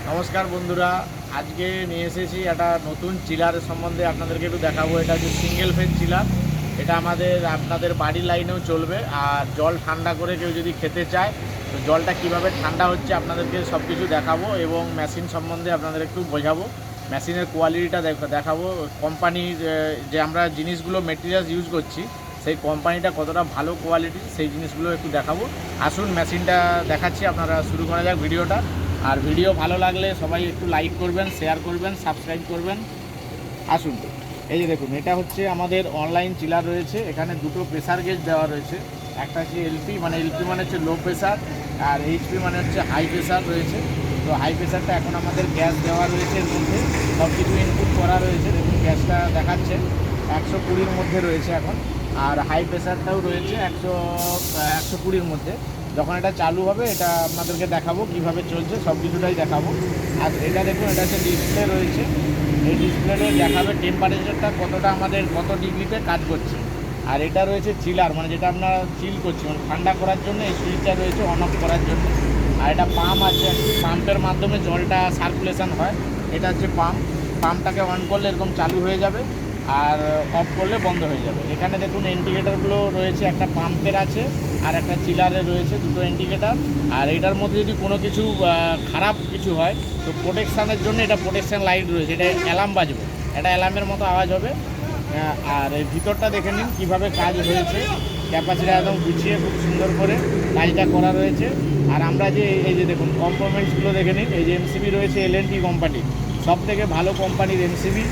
নমস্কার বন্ধুরা, আজকে নিয়ে এসেছি একটা নতুন চিলার সম্বন্ধে আপনাদেরকে একটু দেখাবো। এটা হচ্ছে সিঙ্গেল ফেজ চিলার। এটা আপনাদের বাড়ির লাইনেও চলবে। আর জল ঠান্ডা করে কেউ যদি খেতে চায় তো জলটা কিভাবে ঠান্ডা হচ্ছে আপনাদেরকে সব কিছু দেখাবো এবং মেশিন সম্বন্ধে আপনাদের একটু বোঝাবো। মেশিনের কোয়ালিটিটা দেখাবো। কোম্পানির যে আমরা জিনিসগুলো মেটেরিয়ালস ইউজ করছি সেই কোম্পানিটা কতটা ভালো কোয়ালিটির সেই জিনিসগুলো একটু দেখাবো। আসুন মেশিনটা দেখাচ্ছি, আপনারা শুরু করা যাক ভিডিওটা। আর ভিডিও ভালো লাগলে সবাই একটু লাইক করবেন, শেয়ার করবেন, সাবস্ক্রাইব করবেন। আসুন, এই যে দেখুন, এটা হচ্ছে আমাদের অনলাইন চিলার রয়েছে। এখানে দুটো প্রেসার গেজ দেওয়া রয়েছে। একটা হচ্ছে এলপি মানে হচ্ছে লো প্রেসার, আর এইচপি মানে হচ্ছে হাই প্রেসার রয়েছে। তো হাই প্রেসারটা এখন আমাদের গ্যাস দেওয়া রয়েছে, এর মধ্যে সব কিছু ইনপুট করা রয়েছে। দেখুন গ্যাসটা দেখাচ্ছে 120-র মধ্যে রয়েছে এখন। আর হাই প্রেসারটাও রয়েছে 120-র মধ্যে। যখন এটা চালু হবে এটা আপনাদেরকে দেখাবো কিভাবে চলছে, সব কিছুটাই দেখাবো। আর এটা দেখুন, এটা হচ্ছে ডিসপ্লে রয়েছে। এই ডিসপ্লেতে দেখাবে টেম্পারেচারটা কতটা আমাদের কত ডিগ্রিতে কাজ করছে। আর এটা রয়েছে চিলার, মানে যেটা আমরা চিল করছি, মানে ঠান্ডা করার জন্য এই সুইচটা রয়েছে অন অফ করার জন্য। আর এটা পাম্প আছে, পাম্পের মাধ্যমে জলটা সার্কুলেশন হয়। এটা হচ্ছে পাম্পটাকে অন করলে এরকম চালু হয়ে যাবে, আর অফ করলে বন্ধ হয়ে যাবে। এখানে দেখুন ইন্ডিকেটারগুলো রয়েছে, একটা পাম্পের আছে আর একটা চিলারে রয়েছে, দুটো ইন্ডিকেটার। আর এটার মধ্যে যদি কোনো কিছু খারাপ কিছু হয় তো প্রোটেকশানের জন্য এটা প্রোটেকশান লাইট রয়েছে। এটা অ্যালার্ম বাজবে, এটা অ্যালার্মের মতো আওয়াজ হবে। আর এই ভিতরটা দেখে নিন কীভাবে কাজ হয়েছে। ক্যাপাসিটি একদম গুছিয়ে খুব সুন্দর করে কাজটা করা রয়েছে। আর আমরা যে এই যে দেখুন কম্পোনেন্টসগুলো দেখে নিন। এই যে এমসিবি রয়েছে এলএনটি কোম্পানি, সব থেকে ভালো কোম্পানির এমসিবি।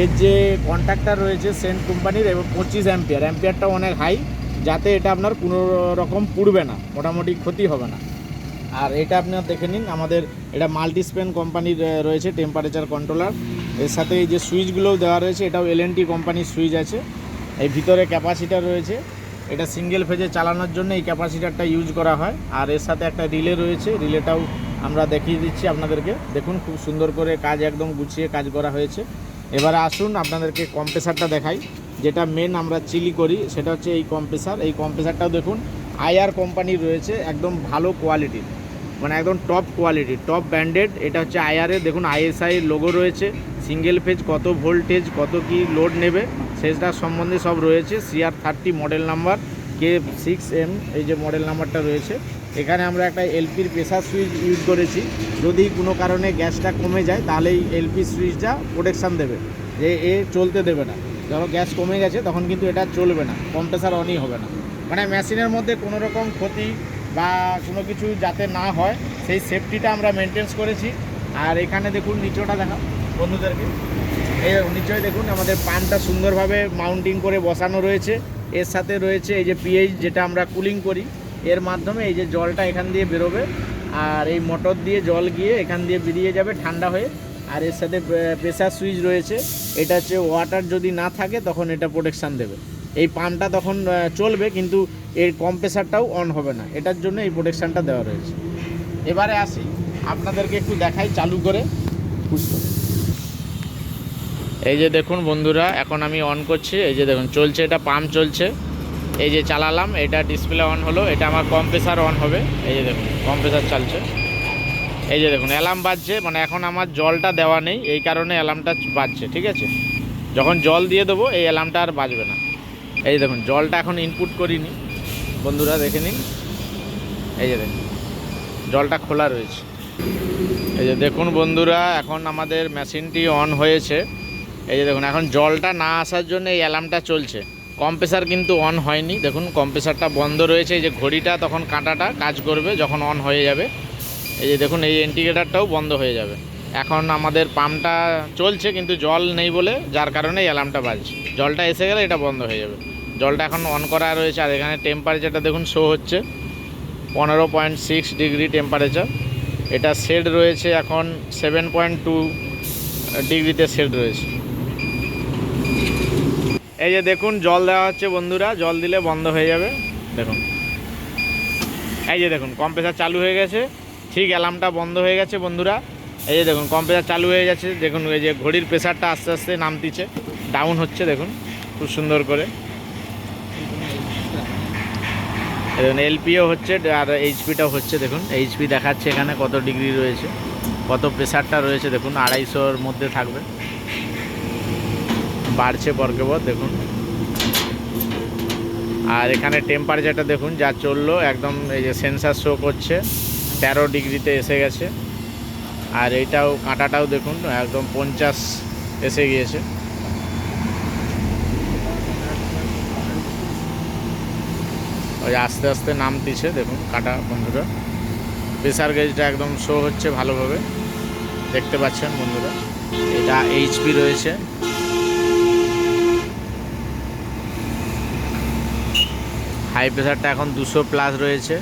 এর যে কন্ট্রাক্টর রয়েছে সেন্ট কোম্পানির, এবং 25 অ্যাম্পিয়ারটাও অনেক হাই, যাতে এটা আপনার কোনো রকম পুড়বে না, মোটামুটি ক্ষতি হবে না। আর এটা আপনার দেখে নিন, আমাদের এটা মাল্টিস্পেন কোম্পানির রয়েছে টেম্পারেচার কন্ট্রোলার। এর সাথে এই যে সুইচগুলোও দেওয়া রয়েছে, এটাও এলএনটি কোম্পানির সুইচ আছে। এই ভিতরে ক্যাপাসিটার রয়েছে, এটা সিঙ্গেল ফেজে চালানোর জন্য এই ক্যাপাসিটারটা ইউজ করা হয়। আর এর সাথে একটা রিলে রয়েছে, রিলেটাও আমরা দেখিয়ে দিচ্ছি আপনাদেরকে। দেখুন খুব সুন্দর করে কাজ একদম গুছিয়ে কাজ করা হয়েছে। এবারে আসুন আপনাদেরকে কম্প্রেসারটা দেখাই, যেটা মেন আমরা চিলি করি, সেটা হচ্ছে এই কম্প্রেসার। এই কম্প্রেসারটাও দেখুন আইআর কোম্পানির রয়েছে, একদম ভালো কোয়ালিটির, মানে একদম টপ কোয়ালিটির, টপ ব্র্যান্ডেড। এটা হচ্ছে আইআরের, দেখুন আইএসআই লোগো রয়েছে। সিঙ্গেল ফেজ কত ভোল্টেজ, কত কি লোড নেবে সেটার সম্বন্ধে সব রয়েছে। CR30 মডেল নাম্বার, K6M এই যে মডেল নাম্বারটা রয়েছে। এখানে আমরা একটা এলপির প্রেসার সুইচ ইউজ করেছি। যদি কোনো কারণে গ্যাসটা কমে যায় তাহলে এই এলপি সুইচটা প্রোটেকশান দেবে, যে চলতে দেবে না। যখন গ্যাস কমে গেছে তখন কিন্তু এটা চলবে না, কম্প্রেসার অনই হবে না। মানে মেশিনের মধ্যে কোনো রকম ক্ষতি বা কোনো কিছু যাতে না হয় সেই সেফটিটা আমরা মেনটেন্স করেছি। আর এখানে দেখুন নিচেটা দেখা বন্ধুদেরকে, এই নিচয় দেখুন আমাদের পাম্পটা সুন্দরভাবে মাউন্টিং করে বসানো রয়েছে। এর সাথে রয়েছে এই যে পিএইচ, যেটা আমরা কুলিং করি, এর মাধ্যমে এই যে জলটা এখান দিয়ে বেরোবে, আর এই মোটর দিয়ে জল গিয়ে এখান দিয়ে বেরিয়ে যাবে ঠান্ডা হয়ে। আর এর সাথে প্রেসার সুইচ রয়েছে, এটা হচ্ছে ওয়াটার যদি না থাকে তখন এটা প্রোটেকশান দেবে। এই পাম্পটা তখন চলবে কিন্তু এর কম্প্রেসারটাও অন হবে না, এটার জন্য এই প্রোটেকশানটা দেওয়া রয়েছে। এবারে আসি আপনাদেরকে একটু দেখাই চালু করে। এই যে দেখুন বন্ধুরা, এখন আমি অন করছি, এই যে দেখুন চলছে, এটা পাম্প চলছে। এই যে চালালাম, এটা ডিসপ্লে অন হলো, এটা আমার কম্প্রেসার অন হবে। এই যে দেখুন কম্প্রেসার চলছে। এই যে দেখুন অ্যালার্ম বাজছে, মানে এখন আমার জলটা দেওয়া নেই, এই কারণে অ্যালার্মটা বাজছে। ঠিক আছে, যখন জল দিয়ে দেবো এই অ্যালার্মটা আর বাজবে না। এই দেখুন জলটা এখন ইনপুট করিনি, বন্ধুরা দেখে নিন। এই যে দেখুন জলটা খোলা রয়েছে। এই যে দেখুন বন্ধুরা, এখন আমাদের মেশিনটি অন হয়েছে। এই যে দেখুন এখন জলটা না আসার জন্য এই অ্যালার্মটা চলছে, কম্প্রেসার কিন্তু অন হয়নি। দেখুন কম্প্রেসারটা বন্ধ রয়েছে, এই যে ঘড়িটা তখন কাঁটাটা কাজ করবে যখন অন হয়ে যাবে। এই যে দেখুন এই ইন্ডিকেটারটাও বন্ধ হয়ে যাবে। এখন আমাদের পাম্পটা চলছে কিন্তু জল নেই বলে, যার কারণে এই অ্যালার্মটা বাজছে। জলটা এসে গেলে এটা বন্ধ হয়ে যাবে। জলটা এখন অন করা রয়েছে। আর এখানে টেম্পারেচারটা দেখুন শো হচ্ছে 15.6 ডিগ্রি টেম্পারেচার। এটা শেড রয়েছে এখন 7.2 ডিগ্রিতে শেড রয়েছে। এই যে দেখুন জল দেওয়া হচ্ছে বন্ধুরা, জল দিলে বন্ধ হয়ে যাবে। দেখুন এই যে দেখুন কম্প্রেসার চালু হয়ে গেছে, ঠিক অ্যালার্মটা বন্ধ হয়ে গেছে বন্ধুরা। এই যে দেখুন কম্প্রেসার চালু হয়ে গেছে। দেখুন এই যে ঘড়ির প্রেসারটা আস্তে আস্তে নামতিছে, ডাউন হচ্ছে দেখুন খুব সুন্দর করে। দেখুন এলপিও হচ্ছে আর এইচপিটাও হচ্ছে। দেখুন এইচপি দেখাচ্ছে এখানে কত ডিগ্রি রয়েছে। কত প্রেসারটা রয়েছে দেখুন, 250-র মধ্যে থাকবে। বাড়ছে পরকে পর দেখুন। আর এখানে টেম্পারেচারটা দেখুন যা চললো, একদম এই যে সেন্সার শো করছে 13 ডিগ্রিতে এসে গেছে। আর এইটাও কাঁটাটাও দেখুন একদম 50 এসে গিয়েছে। ওই আস্তে আস্তে নামতিছে দেখুন কাঁটা বন্ধুরা। প্রেসার গেজটা একদম শো হচ্ছে ভালোভাবে, দেখতে পাচ্ছেন বন্ধুরা। এটা এইচপি রয়েছে। হাই প্রেসারটা এখন 200+ রয়েছে।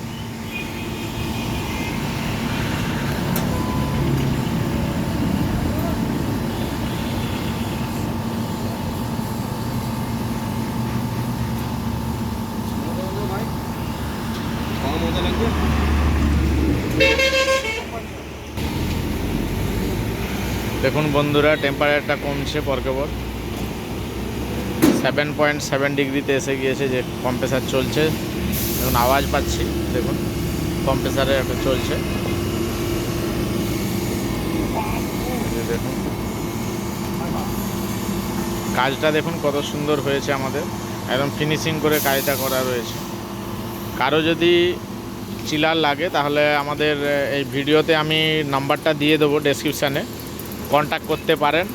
দেখুন বন্ধুরা টেম্পারেচারটা কমছে পরকে পর, 7.7 ডিগ্রিতে এসে গিয়েছে। যে কম্প্রেসার চলছে এখন আওয়াজ পাচ্ছি দেখুন, কম্প্রেসারে একটা চলছে। দেখুন কাজটা দেখুন কত সুন্দর হয়েছে, আমাদের একদম ফিনিশিং করে কাজটা করা রয়েছে। কারো যদি চিলার লাগে তাহলে আমাদের এই ভিডিওতে আমি নাম্বারটা দিয়ে দেবো ডেসক্রিপশানে, কন্ট্যাক্ট করতে পারেন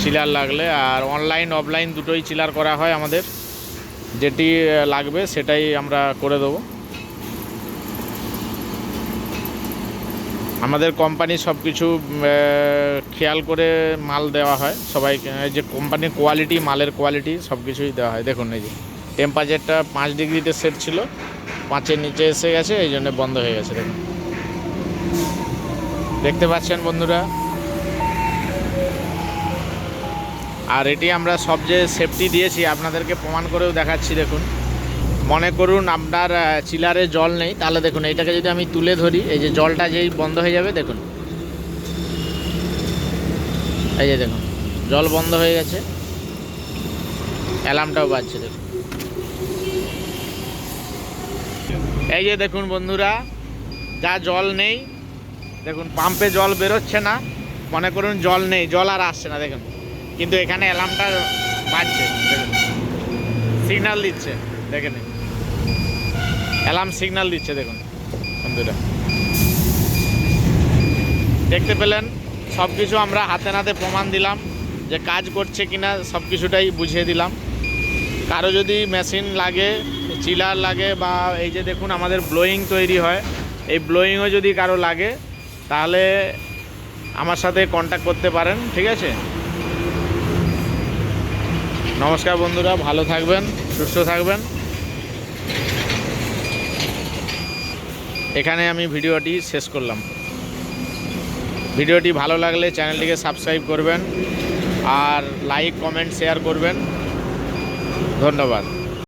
চিলার লাগলে। আর অনলাইন অফলাইন দুটোই চিলার করা হয় আমাদের, যেটি লাগবে সেটাই আমরা করে দেবো। আমাদের কোম্পানি সব কিছু খেয়াল করে মাল দেওয়া হয় সবাইকে, যে কোম্পানির কোয়ালিটি, মালের কোয়ালিটি সব কিছুই দেওয়া হয়। দেখুন এই যে টেম্পারেচারটা 5 ডিগ্রিতে সেট ছিল, 5-এর নিচে এসে গেছে, এই জন্য বন্ধ হয়ে গেছে। দেখুন দেখতে পাচ্ছেন বন্ধুরা। আর এটি আমরা সব যে সেফটি দিয়েছি আপনাদেরকে প্রমাণ করেও দেখাচ্ছি। দেখুন মনে করুন আপনার চিলারে জল নেই, তাহলে দেখুন এইটাকে যদি আমি তুলে ধরি, এই যে জলটা যেই বন্ধ হয়ে যাবে দেখুন, এই যে দেখুন জল বন্ধ হয়ে গেছে, অ্যালার্মটাও বাজছে দেখুন। এই যে দেখুন বন্ধুরা, যা জল নেই দেখুন, পাম্পে জল বেরোচ্ছে না, মনে করুন জল নেই, জল আর আসছে না দেখুন, কিন্তু এখানে অ্যালার্মটা বাজছে দেখুন, সিগন্যাল দিচ্ছে, দেখেন অ্যালার্ম সিগন্যাল দিচ্ছে দেখুন বন্ধুরা। দেখতে পেলেন সব কিছু আমরা হাতে নাতে প্রমাণ দিলাম যে কাজ করছে কিনা, সব কিছুটাই বুঝিয়ে দিলাম। কারো যদি মেশিন লাগে, চিলার লাগে, বা এই যে দেখুন আমাদের ব্লোয়িং তৈরি হয়, এই ব্লোয়িংও যদি কারো লাগে তাহলে আমার সাথে কন্ট্যাক্ট করতে পারেন, ঠিক আছে। নমস্কার বন্ধুরা, ভালো থাকবেন, সুস্থ থাকবেন। এখানে আমি ভিডিওটি শেষ করলাম। ভিডিওটি ভালো লাগলে চ্যানেলটিকে সাবস্ক্রাইব করবেন, আর লাইক কমেন্ট শেয়ার করবেন। ধন্যবাদ।